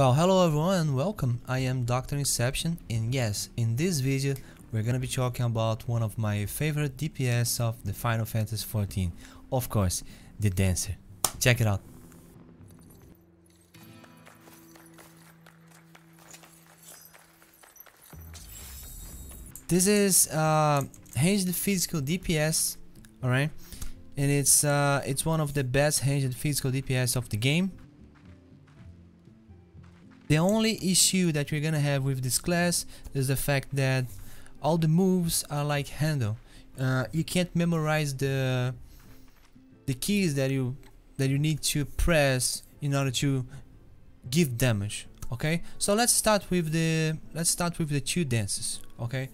Well, hello everyone and welcome. I am Dr. Inception, and yes, in this video we're gonna be talking about one of my favorite DPS of the Final Fantasy XIV. Of course, the Dancer. Check it out. This is ranged physical DPS, alright? And it's one of the best ranged physical DPS of the game. The only issue that you're gonna have with this class is the fact that all the moves are like handle. You can't memorize the keys that you need to press in order to give damage. Okay, so let's start with the two dances. Okay,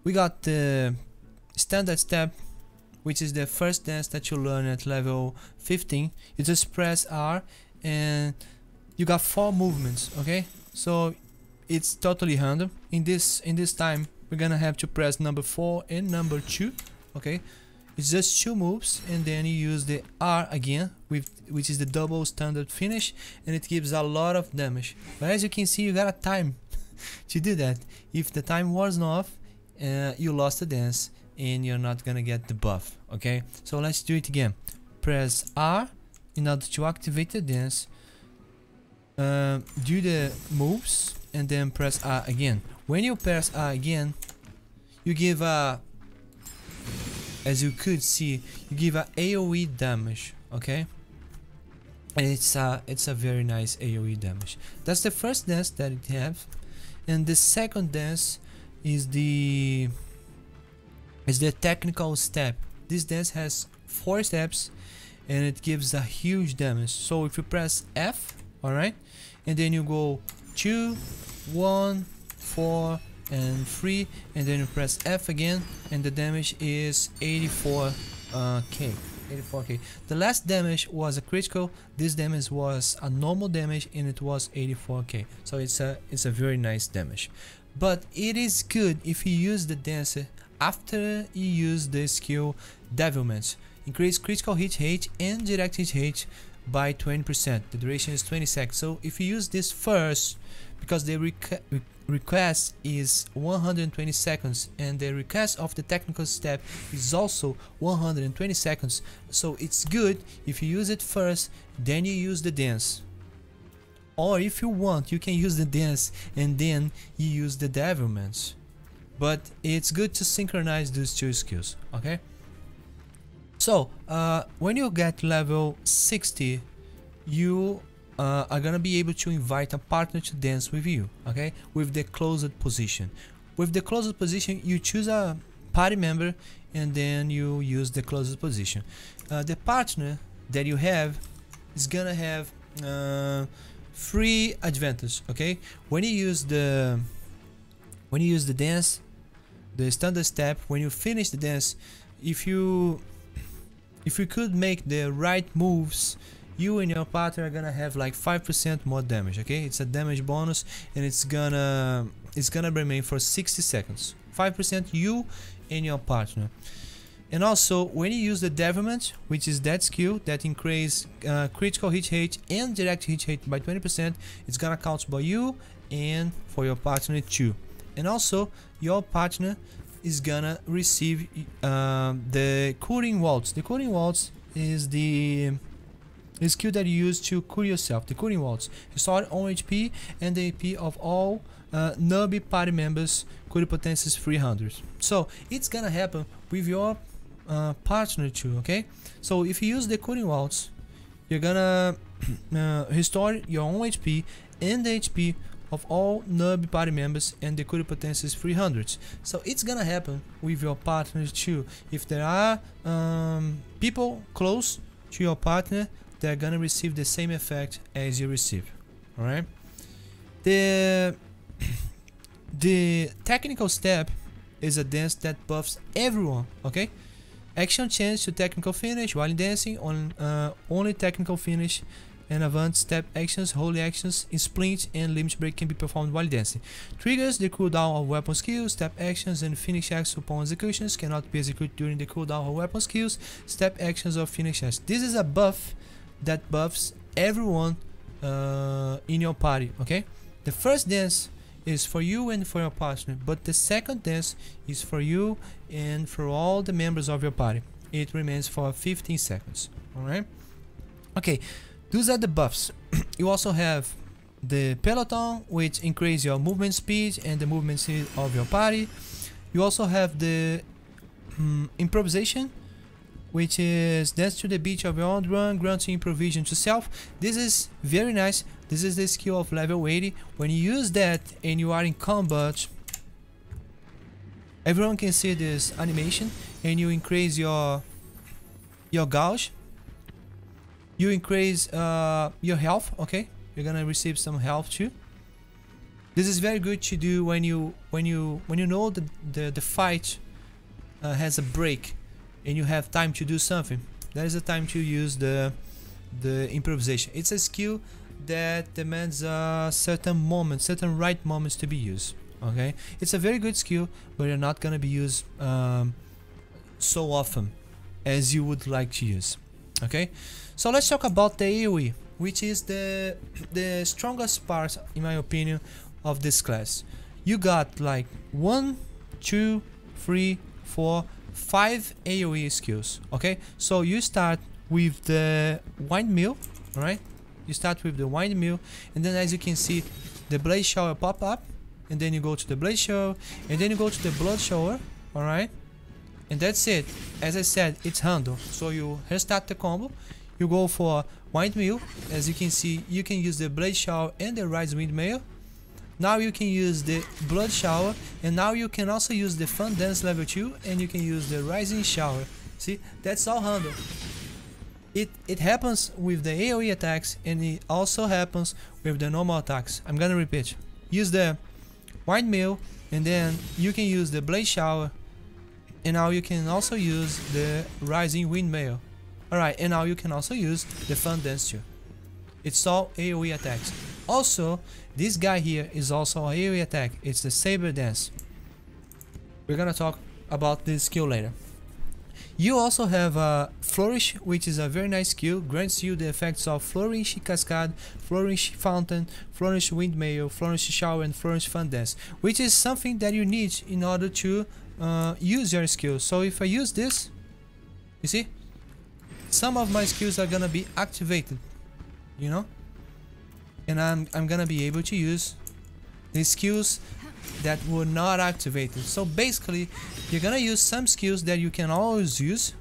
we got the standard step, which is the first dance that you learn at level 15. You just press R and you got 4 movements. Okay, so it's totally random. In this time we're gonna have to press number 4 and number 2. Okay, it's just 2 moves, and then you use the R again, which is the double standard finish, and it gives a lot of damage. But as you can see, you got a time to do that. If the time wasn't off, you lost the dance and you're not gonna get the buff. Okay, so let's do it again. Press R in order to activate the dance. Do the moves and then press R again. When you press R again, you give a, as you could see, you give a AoE damage. Okay, and it's a very nice AoE damage. That's the first dance that it have, and the second dance is the technical step. This dance has 4 steps and it gives a huge damage. So if you press F, alright, and then you go 2, 1, 4 and 3, and then you press F again, and the damage is 84k. The last damage was a critical. This damage was a normal damage and it was 84k. So it's a very nice damage. But it is good if you use the dancer after you use the skill Devilment. Increase critical hit rate and direct hit rate by 20%. The duration is 20 seconds. So if you use this first, because the request is 120 seconds and the request of the technical step is also 120 seconds, so it's good if you use it first, then you use the dance. Or if you want, you can use the dance and then you use the Devilments. But it's good to synchronize those two skills. Okay, so when you get level 60, you are gonna be able to invite a partner to dance with you. Okay, with the closed position. With the closed position, you choose a party member and then you use the closed position. The partner that you have is gonna have 3 advantages. Okay, when you use the dance, the standard step, when you finish the dance, if you could make the right moves, you and your partner are gonna have like 5% more damage. Okay, it's a damage bonus and it's gonna remain for 60 seconds. 5% you and your partner. And also when you use the Devilment, which is that skill that increases critical hit rate and direct hit rate by 20%, it's gonna count for you and for your partner too. And also your partner is gonna receive the Curing Waltz. The Curing Waltz is the skill that you use to cure yourself. The Curing Waltz restore own HP and the AP of all newbie party members. Cure potential is 300. So it's gonna happen with your partner too. Okay, so if you use the Curing Waltz, you're gonna restore your own HP and the HP of all newbie party members, and the cure potential is 300. So it's gonna happen with your partner too. If there are people close to your partner, they're gonna receive the same effect as you receive. Alright, the technical step is a dance that buffs everyone. Okay, action change to technical finish while dancing on only technical finish, and advanced step actions, holy actions, splint and limit break can be performed while dancing. Triggers the cooldown of weapon skills. Step actions and finish actions upon executions cannot be executed during the cooldown of weapon skills, step actions or finish actions. This is a buff that buffs everyone in your party. Okay, the first dance is for you and for your partner, but the second dance is for you and for all the members of your party. It remains for 15 seconds. Alright, okay, those are the buffs. You also have the peloton, which increase your movement speed and the movement speed of your party. You also have the improvisation, which is dance to the beat of your own drum, granting improvisation to self. This is very nice. This is the skill of level 80. When you use that and you are in combat, everyone can see this animation, and you increase your gauge. You increase your health. Okay, you're gonna receive some health too. This is very good to do when you know the fight has a break and you have time to do something. That is the time to use the improvisation. It's a skill that demands certain moments, certain right moments to be used. Okay, it's a very good skill, but you're not gonna be used so often as you would like to use. Okay, so let's talk about the AoE, which is the strongest part, in my opinion, of this class. You got like 1, 2, 3, 4, 5 AoE skills. Okay, so you start with the windmill. All right, you start with the windmill, and then as you can see, the blade shower pop up, and then you go to the blade shower, and then you go to the blood shower. All right, and that's it. As I said, it's handle. So you restart the combo, you go for windmill. As you can see, you can use the blade shower and the rise windmill. Now you can use the blood shower, and now you can also use the Fandance level 2, and you can use the rising shower. See, that's all handle. It happens with the AoE attacks, and it also happens with the normal attacks. I'm gonna repeat. Use the windmill, and then you can use the blade shower, and now you can also use the rising windmill. Alright, and now you can also use the Fandance too. It's all AoE attacks. Also, this guy here is also a AoE attack. It's the Saber Dance. We're gonna talk about this skill later. You also have Flourish, which is a very nice skill. Grants you the effects of Flourish Cascade, Flourish Fountain, Flourish Windmill, Flourish Shower, and Flourish Fandance, which is something that you need in order to use your skills. So if I use this, you see, some of my skills are gonna be activated, you know, and I'm gonna be able to use the skills that were not activated. So basically, you're gonna use some skills that you can always use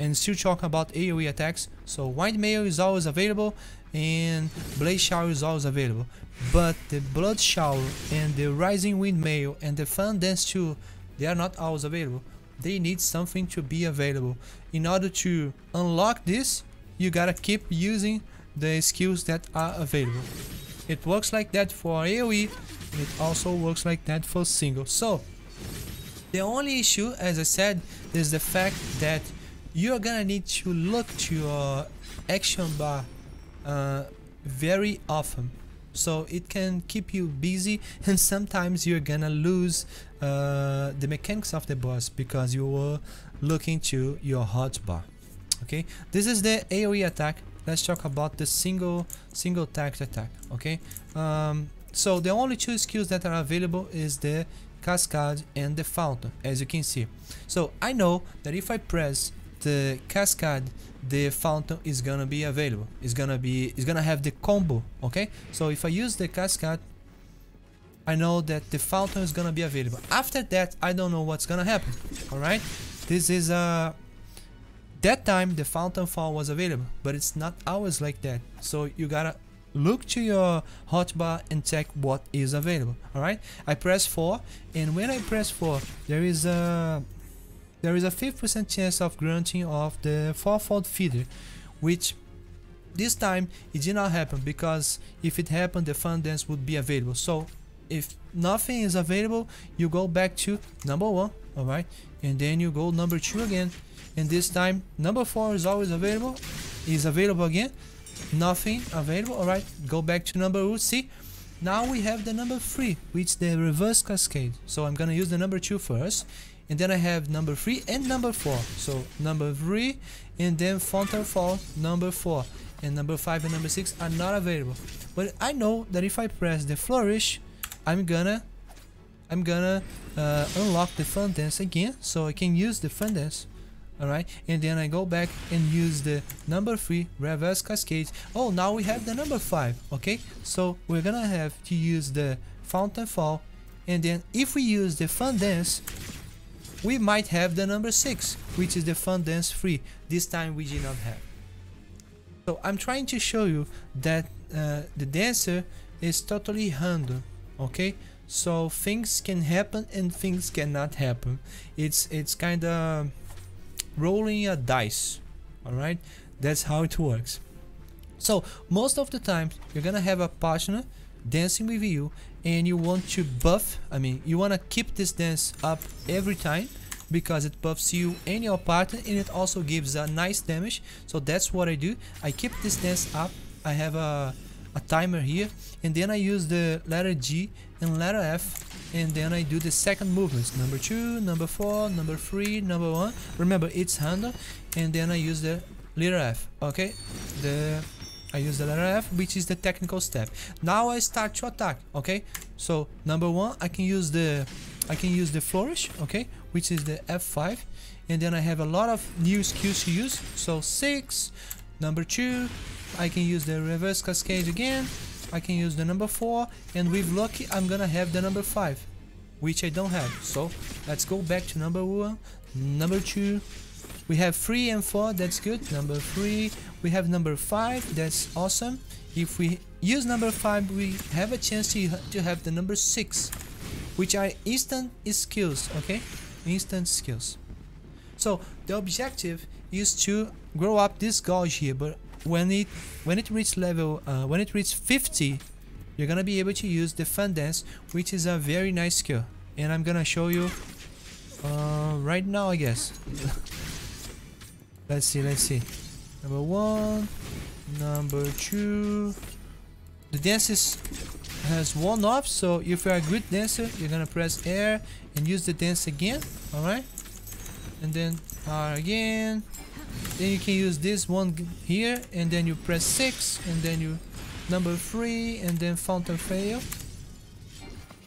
and still talk about AoE attacks. So windmill is always available, and blade shower is always available, but the blood shower and the rising windmill and the Fandance too, they are not always available. They need something to be available. In order to unlock this, you gotta keep using the skills that are available. It works like that for AoE, and it also works like that for single. So the only issue, as I said, is the fact that you're gonna need to look to your action bar very often, so it can keep you busy, and sometimes you're gonna lose the mechanics of the boss because you were looking to your hotbar. Okay, this is the AoE attack. Let's talk about the single tagged attack. Okay, so the only two skills that are available is the Cascade and the Fountain, as you can see. So I know that if I press the Cascade, the Fountain is gonna be available. It's gonna have the combo. Okay, so if I use the Cascade, I know that the Fountain is gonna be available. After that, I don't know what's gonna happen. All right, this is that time the Fountain Fall was available, but it's not always like that. So you gotta look to your hotbar and check what is available. All right, I press 4, and when I press 4, there is a 50% chance of granting of the 4-fold feeder, which this time it did not happen, because if it happened, the Fandance would be available. So if nothing is available, you go back to number 1, all right, and then you go number 2 again, and this time number 4 is always available, again, nothing available. All right, go back to number 2. See, now we have the number 3, which is the reverse cascade. So I'm gonna use the number 2 first, and then I have number 3 and number 4. So number 3, and then Fountain Fall number 4, and number 5 and number 6 are not available. But I know that if I press the Flourish, I'm gonna unlock the Fandance again, so I can use the Fandance. Alright, and then I go back and use the number 3 reverse cascade. Oh, now we have the number 5. Okay, so we're gonna have to use the fountain fall, and then if we use the Fandance, we might have the number 6, which is the Fandance 3. This time we did not have. So I'm trying to show you that the dancer is totally random. Okay, so things can happen and things cannot happen. It's kind of rolling a dice. All right, that's how it works. So most of the time you're gonna have a partner dancing with you, and you want to buff, I mean you want to keep this dance up every time, because it buffs you and your partner, and it also gives a nice damage. So that's what I do. I keep this dance up. I have a timer here, and then I use the letter G and letter F, and then I do the second movements, number 2, number 4, number 3, number 1. Remember, it's handle, and then I use the letter F. Okay, I use the letter F, which is the technical step. Now I start to attack. Okay, so number 1, I can use the Flourish, okay, which is the F5, and then I have a lot of new skills to use. So 6, number 2, I can use the reverse cascade again, I can use the number 4, and with lucky I'm gonna have the number 5, which I don't have. So let's go back to number 1, number 2, we have 3 and 4, that's good. Number 3, we have number 5, that's awesome. If we use number 5, we have a chance to have the number 6, which are instant skills. Okay, instant skills. So the objective is to grow up this gauge here, but when it reaches level when it reaches 50, you're gonna be able to use the Fandance, which is a very nice skill, and I'm gonna show you right now, I guess. let's see. Number 1, number 2. The dance has one off, so if you're a good dancer, you're gonna press air and use the dance again. All right, and then R again. Then you can use this one here, and then you press 6, and then you number 3, and then fountain fail.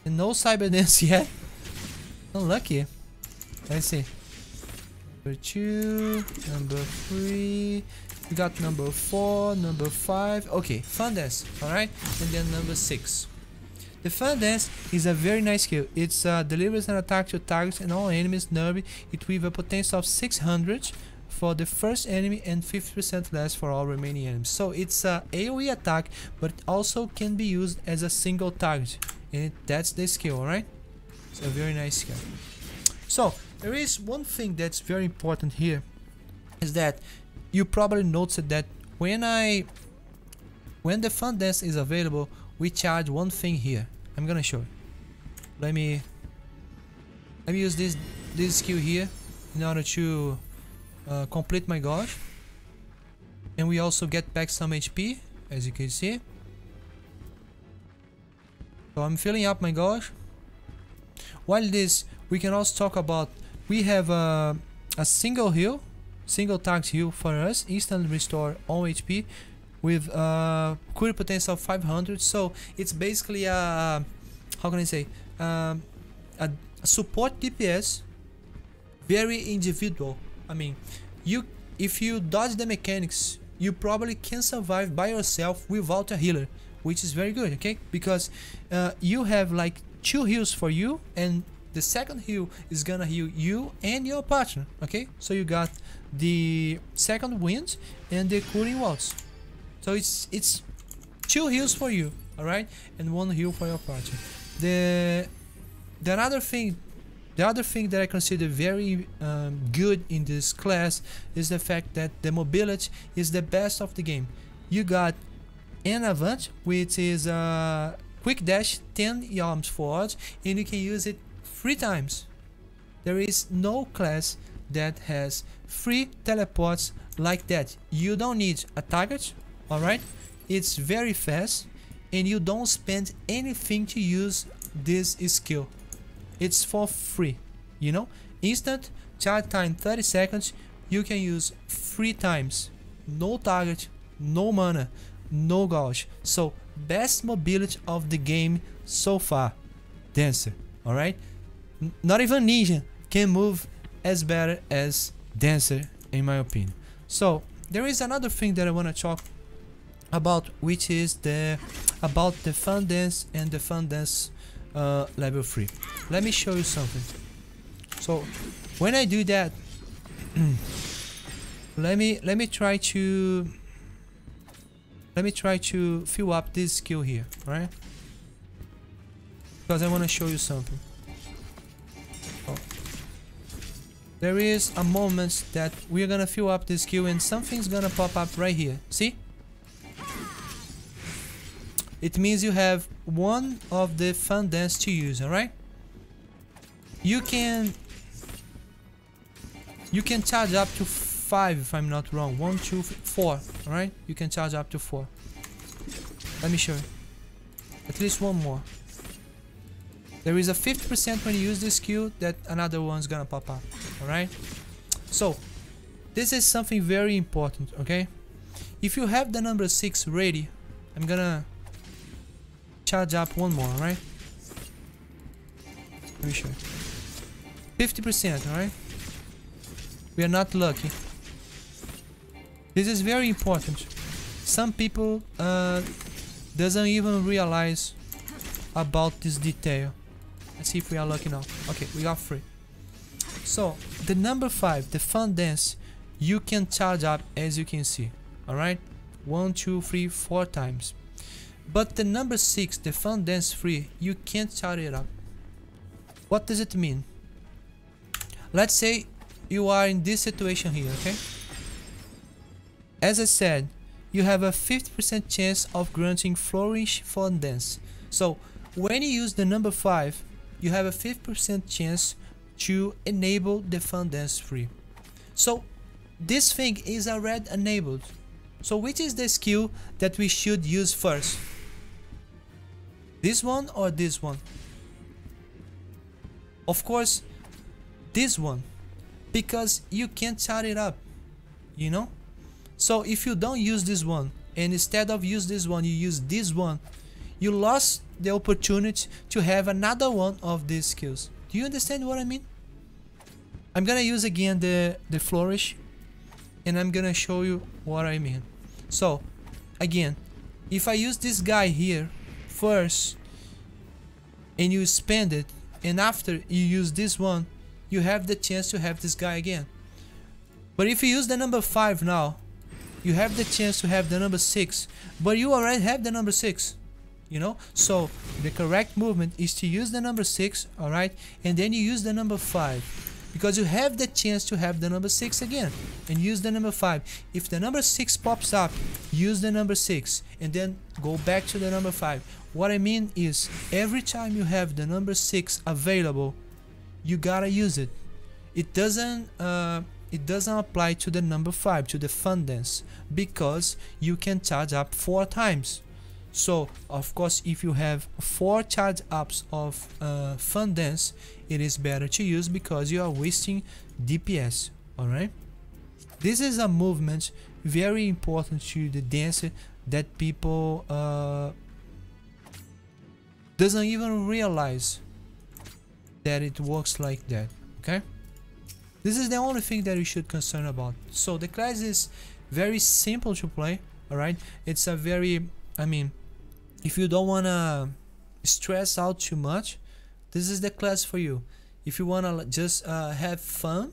And no cyber dance yet. Unlucky. Let's see. Number 2, number 3. We got number 4, number 5. Okay, Fandance. Alright, and then number 6. The Fandance is a very nice skill. It delivers an attack to targets and all enemies nearby it with a potential of 600 for the first enemy and 50% less for all remaining enemies. So it's a AoE attack, but it also can be used as a single target, and that's the skill. Alright, it's a very nice skill. So there is one thing that's very important here, is that you probably noticed that when the Fandance is available, we charge one thing here. I'm gonna show you. Let me use this skill here in order to complete my gauge, and we also get back some HP, as you can see. So I'm filling up my gauge. While this, we can also talk about, we have a single heal, single target heal for us, instant restore all HP with cure potential of 500. So it's basically a, how can I say, a support DPS, very individual. I mean, if you dodge the mechanics, you probably can survive by yourself without a healer, which is very good. Okay, because you have like 2 heals for you, and the second heal is gonna heal you and your partner. Okay, so you got the second wind and the cooling waltz. So it's 2 heals for you, all right, and 1 heal for your partner. The other thing that I consider very good in this class is the fact that the mobility is the best of the game. You got an avant, which is a quick dash 10 arms forward, and you can use it 3 times. There is no class that has 3 teleports like that. You don't need a target, alright? It's very fast, and you don't spend anything to use this skill. It's for free, you know? Instant, charge time 30 seconds, you can use 3 times. No target, no mana, no gauge. So best mobility of the game so far, Dancer. Alright, not even Ninja can move as better as Dancer in my opinion. So there is another thing that I want to talk about, which is about the Fandance and the Fandance level 3. Let me show you something. So when I do that, let me try to fill up this skill here, right? Because I want to show you something. Oh. There is a moment that we're gonna fill up this skill and something's gonna pop up right here. See? It means you have one of the Fandance to use, alright? You can charge up to 5 if I'm not wrong. 1, 2, 4, alright? You can charge up to 4. Let me show you. At least one more. There is a 50% when you use this skill that another one's gonna pop up, alright? So, this is something very important, okay? If you have the number 6 ready, I'm gonna charge up one more, alright? Let me show you. 50%, alright? We are not lucky. This is very important. Some people doesn't even realize about this detail. Let's see if we are lucky now. Okay, we got 3. So the number 5, the Fandance, you can charge up as you can see. Alright? 1, 2, 3, 4 times. But the number 6, the Fandance 3, you can't charge it up. What does it mean? Let's say you are in this situation here, okay? As I said, you have a 50% chance of granting Flourish Fandance. So when you use the number 5, you have a 50% chance to enable the Fandance 3. So this thing is already enabled. So which is the skill that we should use first? This one or this one? Of course, this one, because you can't charge it up, you know? So if you don't use this one, and instead of use this one, you use this one, you lost the opportunity to have another one of these skills. Do you understand what I mean? I'm gonna use again the Flourish, and I'm gonna show you what I mean. So again, if I use this guy here first, and you spend it, and after you use this one, you have the chance to have this guy again. But if you use the number 5 now, you have the chance to have the number 6, but you already have the number 6, you know? So the correct movement is to use the number 6, alright, and then you use the number 5, because you have the chance to have the number 6 again, and use the number 5. If the number 6 pops up, use the number 6, and then go back to the number 5. What I mean is, every time you have the number 6 available, you gotta use it. It doesn't apply to the number 5, to the Fandance, because you can charge up 4 times. So of course, if you have 4 charge ups of Fandance, it is better to use because you are wasting DPS. Alright, this is a movement very important to the Dancer that people doesn't even realize that it works like that. Okay, this is the only thing that you should concern about. So the class is very simple to play. Alright, it's a very, I mean, if you don't wanna stress out too much, this is the class for you. If you wanna just have fun,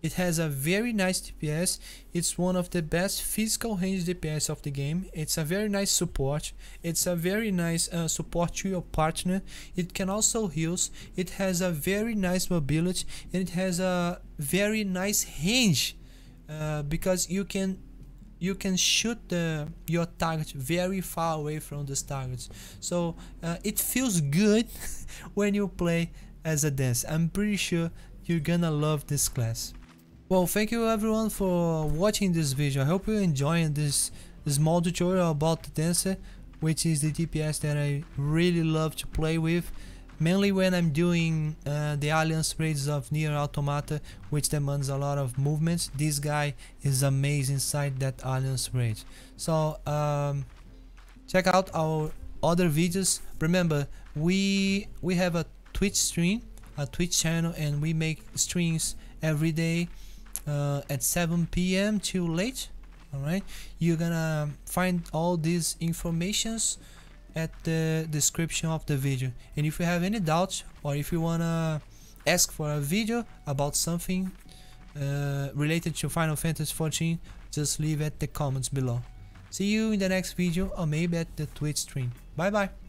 it has a very nice DPS. It's one of the best physical range DPS of the game. It's a very nice support. It's a very nice support to your partner. It can also heals. It has a very nice mobility, and it has a very nice range because you can shoot your target very far away from these targets. So it feels good when you play as a Dancer. I'm pretty sure you're gonna love this class. Well, thank you everyone for watching this video. I hope you're enjoying this small tutorial about the Dancer, which is the DPS that I really love to play with. mainly when I'm doing the alliance raids of Nier Automata, which demands a lot of movements. This guy is amazing inside that alliance raid. So check out our other videos. Remember, we have a Twitch stream, a Twitch channel, and we make streams every day at 7 p.m. till late. Alright, you're gonna find all these informations at the description of the video. And if you have any doubts, or if you wanna ask for a video about something related to Final Fantasy XIV, just leave at the comments below. See you in the next video, or maybe at the Twitch stream. Bye bye.